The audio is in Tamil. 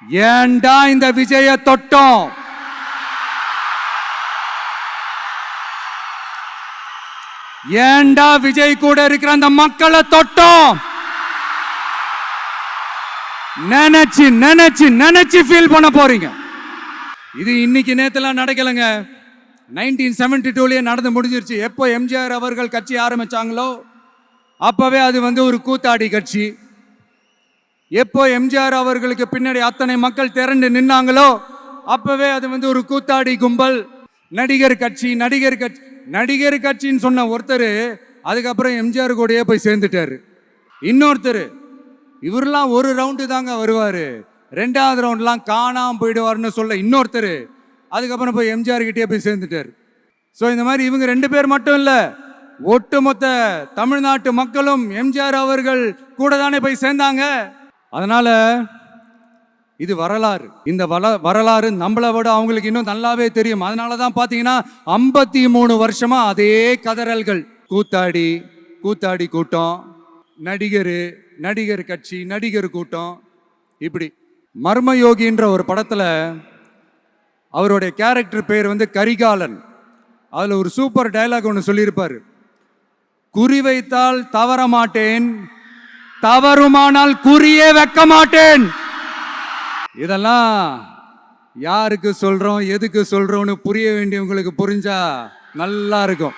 ஏண்டா இந்த விஜய தொட்டோம்? ஏண்டா விஜய் கூட இருக்கிற அந்த மக்களை தொட்டோம்? நினைச்சு நினைச்சு நினைச்சு ஃபீல் பண்ண போறீங்க. இது இன்னைக்கு நேத்துல நடக்கலங்க. 1972 நடந்து முடிஞ்சிருச்சு. எப்போ எம்ஜிஆர் அவர்கள் கட்சி ஆரம்பிச்சாங்களோ அப்பவே அது ஒரு கூத்தாடி கட்சி. எப்போ எம்ஜிஆர் அவர்களுக்கு பின்னாடி அத்தனை மக்கள் திரண்டு நின்னாங்களோ அப்பவே அது ஒரு கூத்தாடி கும்பல். நடிகர் கட்சி நடிகர் கட்சி நடிகர் கட்சின்னு சொன்ன ஒருத்தர் அதுக்கப்புறம் எம்ஜிஆர் கூடயே போய் சேர்ந்துட்டாரு. இன்னொருத்தர் இவரெல்லாம் ஒரு ரவுண்டு தாங்க வருவாரு, ரெண்டாவது ரவுண்ட்லாம் காணாம போயிடுவாருன்னு சொல்ல இன்னொருத்தர் அதுக்கப்புறம் போய் எம்ஜிஆர் கிட்டே போய் சேர்ந்துட்டாரு. ஸோ இந்த மாதிரி இவங்க 2 பேர் மட்டும் இல்லை, ஒட்டுமொத்த தமிழ்நாட்டு மக்களும் எம்ஜிஆர் அவர்கள் கூட தானே போய் சேர்ந்தாங்க. அதனால இது வரலாறு. இந்த வரலாறு நம்மளை விட அவங்களுக்கு இன்னும் நல்லாவே தெரியும். அதனால தான் பார்த்தீங்கன்னா 53 வருஷமா அதே கதறல்கள். கூத்தாடி கூத்தாடி கூட்டம், நடிகர் கட்சி நடிகர் கூட்டம். இப்படி மர்மயோகின்ற ஒரு படத்தில் அவருடைய கேரக்டர் பேர் கரிகாலன். அதில் ஒரு சூப்பர் டயலாக் ஒன்று சொல்லியிருப்பார். குறி வைத்தால் தவற மாட்டேன், தவறுமானால் குறியே வைக்க மாட்டேன். இதெல்லாம் யாருக்கு சொல்றோம் எதுக்கு சொல்றோம்னு புரிய வேண்டியவங்களுக்கு புரிஞ்சா நல்லா இருக்கும்.